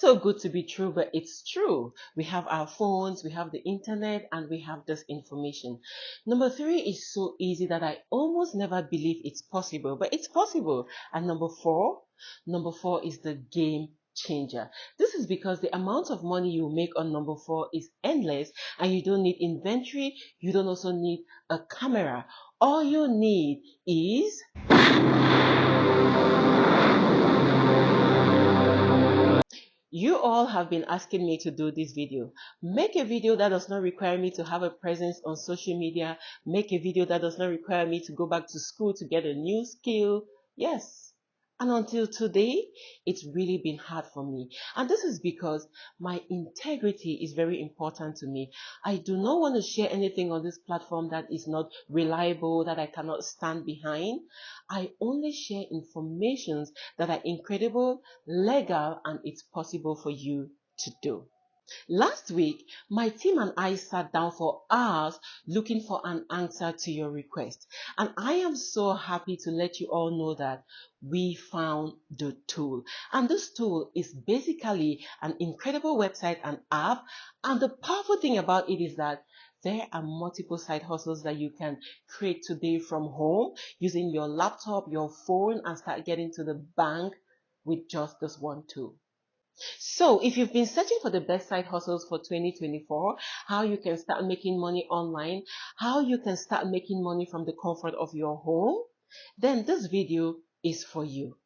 so good to be true, but it's true. We have our phones, we have the internet, and we have this information. Number 3 is so easy that I almost never believe it's possible, but it's possible. And number four is the game changer. This is because the amount of money you make on number 4 is endless, and you don't need inventory. You don't also need a camera. All you need is you all have been asking me to do this video. Make a video that does not require me to have a presence on social media. Make a video that does not require me to go back to school to get a new skill. Yes. And until today, it's really been hard for me. And this is because my integrity is very important to me. I do not want to share anything on this platform that is not reliable, that I cannot stand behind. I only share information that are incredible, legal, and it's possible for you to do. Last week, my team and I sat down for hours looking for an answer to your request. And I am so happy to let you all know that we found the tool. And this tool is basically an incredible website and app. And the powerful thing about it is that there are multiple side hustles that you can create today from home using your laptop, your phone, and start getting to the bank with just this one tool. So if you've been searching for the best side hustles for 2024, how you can start making money online, how you can start making money from the comfort of your home, then this video is for you.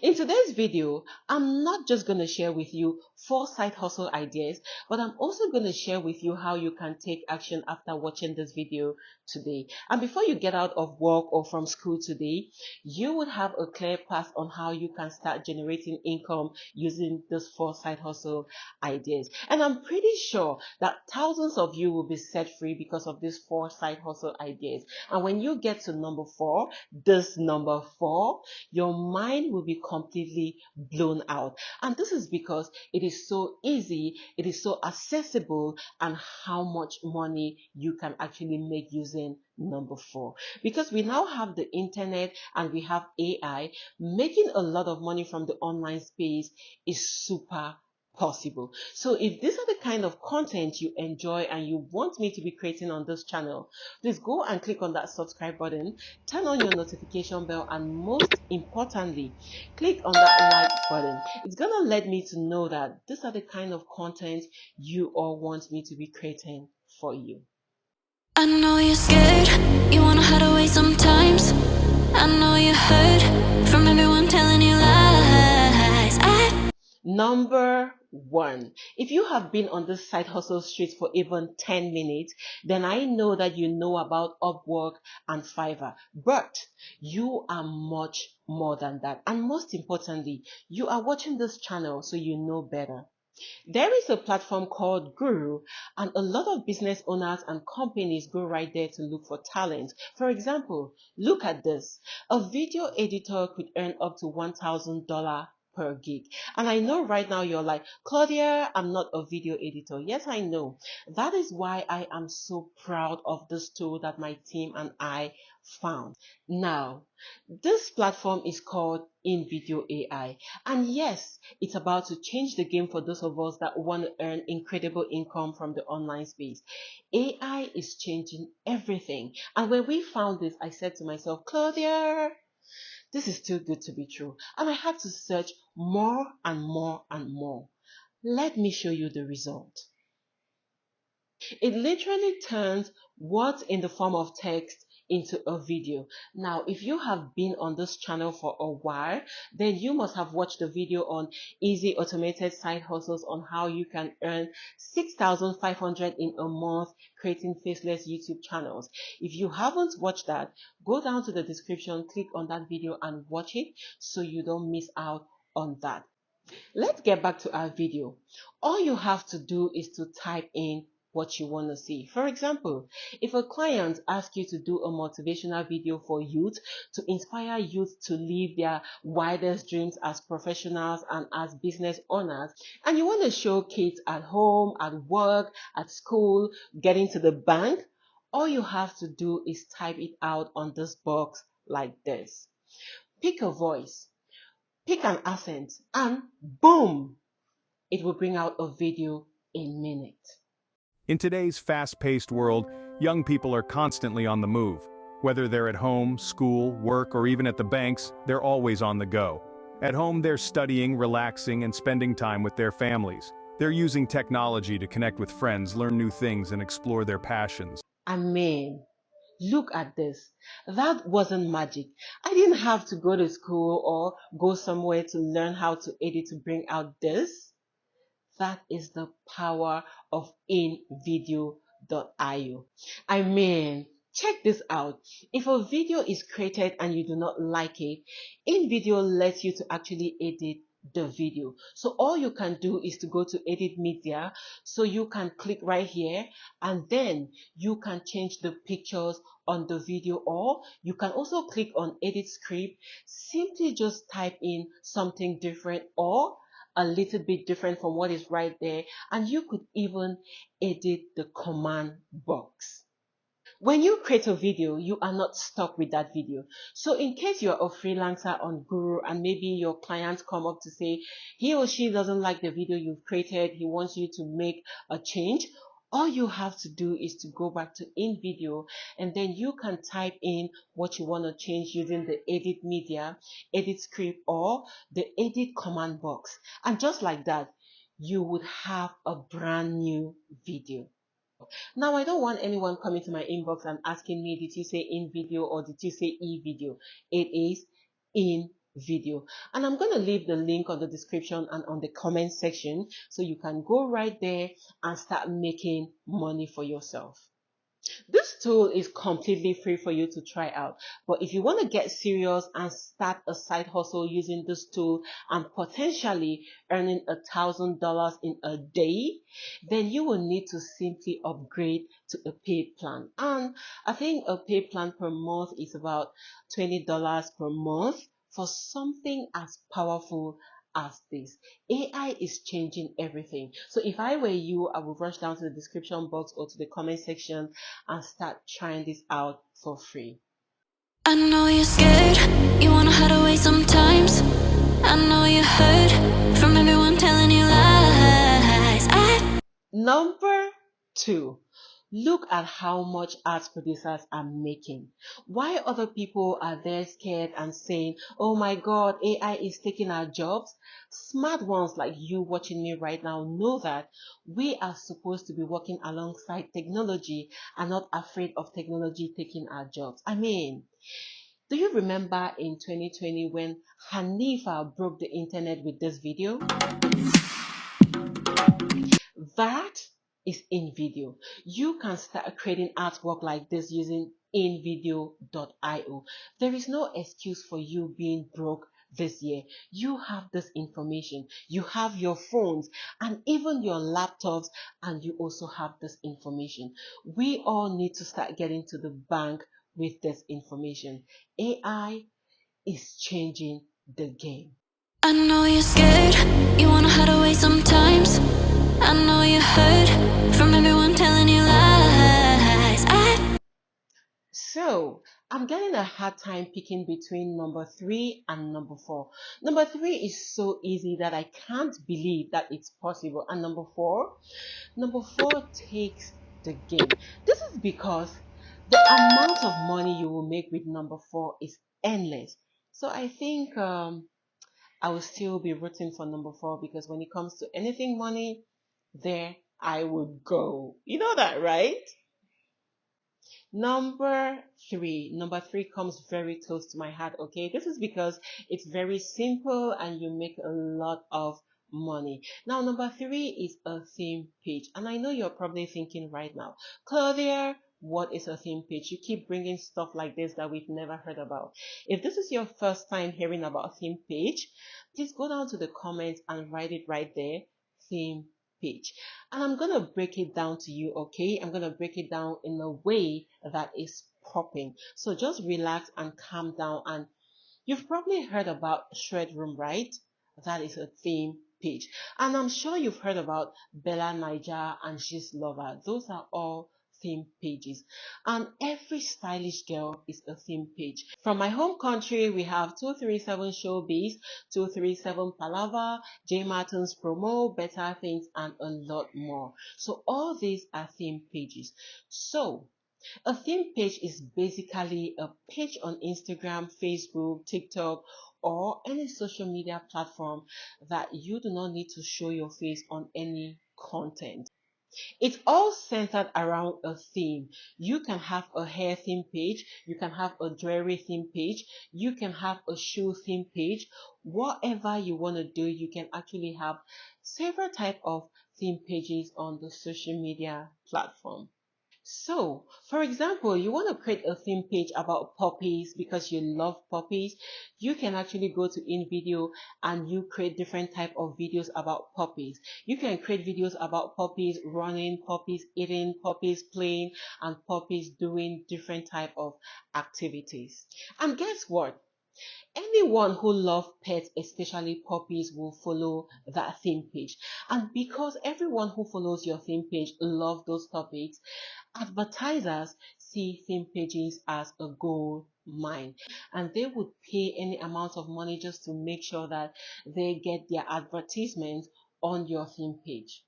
In today's video, I'm not just going to share with you 4 side hustle ideas, but I'm also going to share with you how you can take action after watching this video today. And before you get out of work or from school today, you would have a clear path on how you can start generating income using these 4 side hustle ideas. And I'm pretty sure that thousands of you will be set free because of these 4 side hustle ideas. And when you get to number 4, this number 4, your mind will be completely blown out. And this is because it is so easy, it is so accessible, and how much money you can actually make using number 4. Because we now have the internet and we have AI, making a lot of money from the online space is super possible. So if these are the kind of content you enjoy and you want me to be creating on this channel, please go and click on that subscribe button, turn on your notification bell, and most importantly, click on that like button. It's gonna let me to know that these are the kind of content you all want me to be creating for you. I know you're scared, you wanna hide away sometimes. I know you heard from everyone telling you lies. Number 1, if you have been on this side hustle street for even 10 minutes, then I know that you know about Upwork and Fiverr, but you are much more than that. And most importantly, you are watching this channel so you know better. There is a platform called Guru, and a lot of business owners and companies go right there to look for talent. For example, look at this. A video editor could earn up to $1,000 per gig. And I know right now you're like, Claudia, I'm not a video editor. Yes, I know. That is why I am so proud of this tool that my team and I found. Now, this platform is called InVideo AI. And yes, it's about to change the game for those of us that want to earn incredible income from the online space. AI is changing everything. And when we found this, I said to myself, Claudia, this is too good to be true. And I had to search more and more and more. Let me show you the result. It literally turns words in the form of text into a video. Now, if you have been on this channel for a while, then you must have watched the video on easy automated side hustles on how you can earn $6,500 in a month creating faceless YouTube channels. If you haven't watched that, go down to the description, click on that video and watch it so you don't miss out on that. Let's get back to our video. All you have to do is to type in what you want to see. For example, if a client asks you to do a motivational video for youth to inspire youth to live their widest dreams as professionals and as business owners, and you want to show kids at home, at work, at school, getting to the bank, all you have to do is type it out on this box like this. Pick a voice, pick an accent, and boom! it will bring out a video in minutes. In today's fast-paced world, young people are constantly on the move. Whether they're at home, school, work, or even at the banks, they're always on the go. At home, they're studying, relaxing, and spending time with their families. They're using technology to connect with friends, learn new things, and explore their passions. I mean, look at this. That wasn't magic. I didn't have to go to school or go somewhere to learn how to edit to bring out this. That is the power of InVideo.io. I mean, check this out. If a video is created and you do not like it, InVideo lets you to actually edit the video. So all you can do is to go to edit media. So you can click right here and then you can change the pictures on the video, or you can also click on edit script. Simply just type in something different or a little bit different from what is right there, and you could even edit the command box. When you create a video, you are not stuck with that video. So in case you're a freelancer on Guru and maybe your clients come up to say he or she doesn't like the video you've created, he wants you to make a change, all you have to do is to go back to InVideo and then you can type in what you want to change using the edit media, edit script, or the edit command box. And just like that, you would have a brand new video. Now, I don't want anyone coming to my inbox and asking me, did you say in video or did you say e-video? It is in video. And I'm going to leave the link on the description and on the comment section so you can go right there and start making money for yourself. This tool is completely free for you to try out. But if you want to get serious and start a side hustle using this tool and potentially earning $1,000 in a day, then you will need to simply upgrade to a paid plan. And I think a paid plan per month is about $20 per month for something as powerful as this. AI is changing everything. So if I were you, I would rush down to the description box or to the comment section and start trying this out for free. I know you're scared, you wanna hide away sometimes. I know you heard from everyone telling you lies. Number 2. Look at how much ads producers are making. Why other people are there scared and saying, oh my God, AI is taking our jobs? Smart ones like you watching me right now know that we are supposed to be working alongside technology and not afraid of technology taking our jobs. I mean, do you remember in 2020 when Hanifa broke the internet with this video? That is InVideo. You can start creating artwork like this using InVideo.io. There is no excuse for you being broke this year. You have this information. You have your phones and even your laptops, and you also have this information. We all need to start getting to the bank with this information. AI is changing the game. I know you're scared, you wanna hide away sometimes. I know you heard from everyone telling you lies. So, I'm getting a hard time picking between number 3 and number 4. Number 3 is so easy that I can't believe that it's possible. And number 4 takes the game. This is because the amount of money you will make with number 4 is endless. So I think I will still be rooting for number 4 because when it comes to anything money, there I would go. You know that, right? Number 3. Number 3 comes very close to my heart, okay? This is because it's very simple and you make a lot of money. Now, number 3 is a theme page. And I know you're probably thinking right now, Claudia, what is a theme page? You keep bringing stuff like this that we've never heard about. If this is your first time hearing about theme page, please go down to the comments and write it right there, theme page. And I'm going to break it down to you, okay? I'm going to break it down in a way that is popping. So just relax and calm down. And you've probably heard about Shred Room, right? That is a theme page. And I'm sure you've heard about Bella Niger and She's Lover. Those are all theme pages, and every stylish girl is a theme page. From my home country, we have 237 Showbiz, 237 Palava, J Martin's Promo, Better Things, and a lot more. So all these are theme pages. So a theme page is basically a page on Instagram, Facebook, TikTok, or any social media platform that you do not need to show your face on any content. It's all centered around a theme. You can have a hair theme page, you can have a jewelry theme page, you can have a shoe theme page. Whatever you want to do, you can actually have several type of theme pages on the social media platform. So, for example, you want to create a theme page about puppies because you love puppies. You can actually go to InVideo and you create different type of videos about puppies. You can create videos about puppies running, puppies eating, puppies playing, and puppies doing different type of activities. And guess what? Anyone who loves pets, especially puppies, will follow that theme page. And because everyone who follows your theme page loves those topics, advertisers see theme pages as a gold mine, and they would pay any amount of money just to make sure that they get their advertisements on your theme page.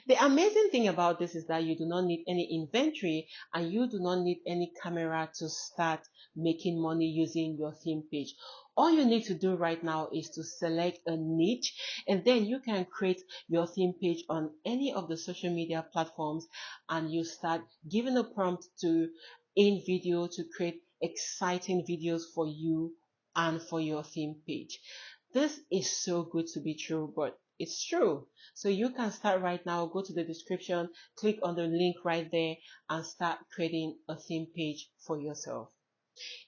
The amazing thing about this is that you do not need any inventory and you do not need any camera to start making money using your theme page. All you need to do right now is to select a niche, and then you can create your theme page on any of the social media platforms, and you start giving a prompt to InVideo to create exciting videos for you and for your theme page. This is so good to be true, but it's true. So you can start right now. Go to the description, click on the link right there, and start creating a theme page for yourself.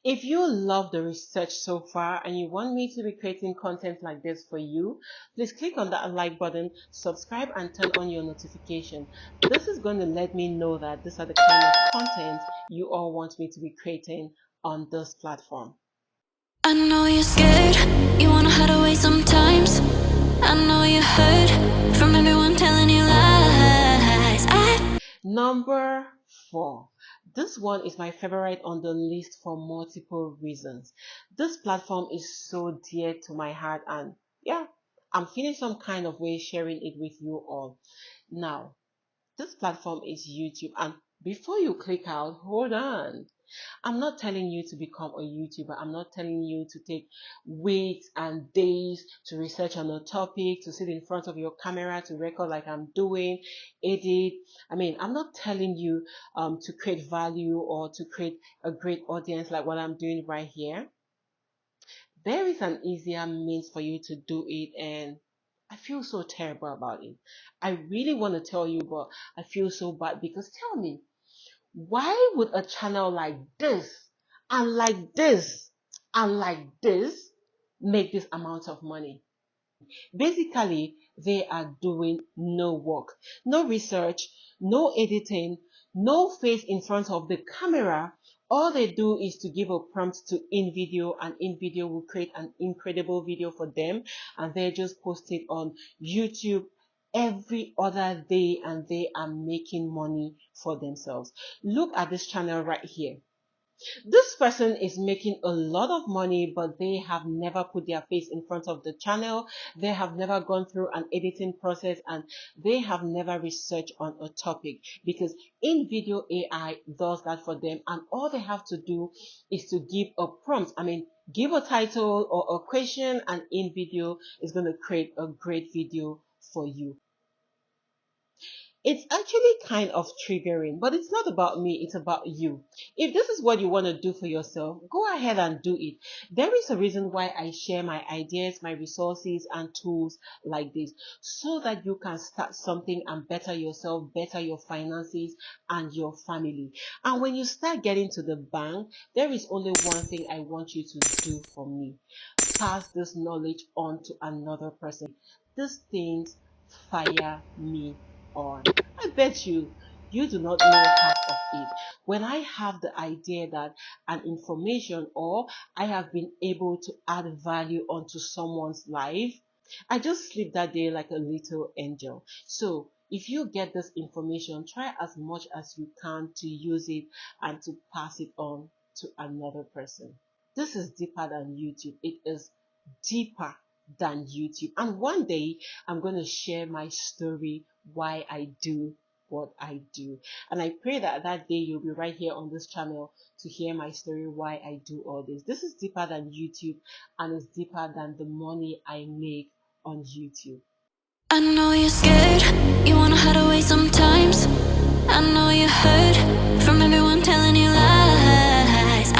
If you love the research so far and you want me to be creating content like this for you, please click on that like button, subscribe, and turn on your notification. This is going to let me know that these are the kind of content you all want me to be creating on this platform. I know you're scared, you wanna hide away sometimes. I know you heard from everyone telling you lies. Number 4. This one is my favorite on the list for multiple reasons. This platform is so dear to my heart, and yeah, I'm feeling some kind of way sharing it with you all. Now, this platform is YouTube, and before you click out, hold on. I'm not telling you to become a YouTuber. I'm not telling you to take weeks and days to research on a topic, to sit in front of your camera, to record like I'm doing, edit. I'm not telling you to create value or to create a great audience like what I'm doing right here. There is an easier means for you to do it, and I feel so terrible about it. I really want to tell you, but I feel so bad because tell me, why would a channel like this and like this and like this make this amount of money? Basically, they are doing no work, no research, no editing, no face in front of the camera. All they do is to give a prompt to InVideo, and InVideo will create an incredible video for them, and they just post it on YouTube every other day, and they are making money for themselves. Look at this channel right here. This person is making a lot of money, but they have never put their face in front of the channel. They have never gone through an editing process, and they have never researched on a topic, because InVideo AI does that for them, and all they have to do is to give a prompt. Give a title or a question, and InVideo is going to create a great video for you. It's actually kind of triggering, but it's not about me, it's about you. If this is what you want to do for yourself, go ahead and do it. There is a reason why I share my ideas, my resources, and tools like this, so that you can start something and better yourself, better your finances and your family. And when you start getting to the bank, there is only one thing I want you to do for me: pass this knowledge on to another person. These things fire me on. I bet you do not know half of it. When I have the idea that an information, or I have been able to add value onto someone's life, I just sleep that day like a little angel. So if you get this information, try as much as you can to use it and to pass it on to another person. This is deeper than YouTube. It is deeper than YouTube. And one day I'm going to share my story, why I do what I do. And I pray that that day you'll be right here on this channel to hear my story, why I do all this. This is deeper than YouTube, and it's deeper than the money I make on YouTube. I know you're scared, you wanna hide away sometimes. I know you heard from everyone telling you lies.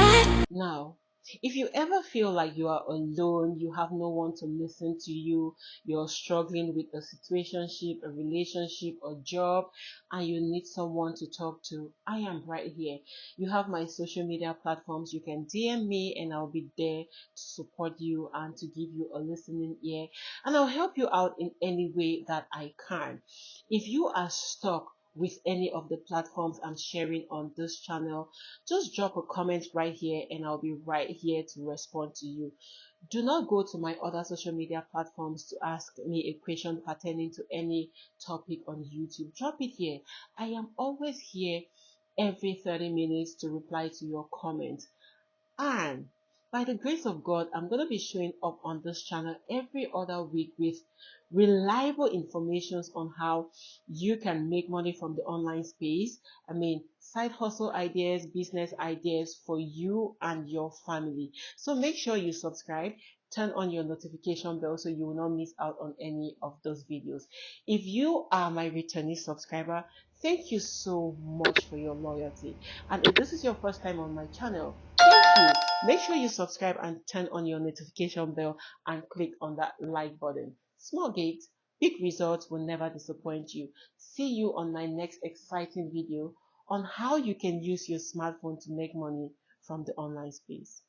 Now, if you ever feel like you are alone, you have no one to listen to you, you're struggling with a situationship, a relationship, a job, and you need someone to talk to, I am right here. You have my social media platforms. You can DM me and I'll be there to support you and to give you a listening ear, and I'll help you out in any way that I can. If you are stuck with any of the platforms I'm sharing on this channel, just drop a comment right here and I'll be right here to respond to you. Do not go to my other social media platforms to ask me a question pertaining to any topic on YouTube. Drop it here. I am always here every 30 minutes to reply to your comment. And by the grace of God, I'm going to be showing up on this channel every other week with reliable information on how you can make money from the online space. I mean, side hustle ideas, business ideas for you and your family. So make sure you subscribe, turn on your notification bell so you will not miss out on any of those videos. If you are my returning subscriber, thank you so much for your loyalty. And if this is your first time on my channel, thank you. Make sure you subscribe and turn on your notification bell and click on that like button. Small gates, big results will never disappoint you. See you on my next exciting video on how you can use your smartphone to make money from the online space.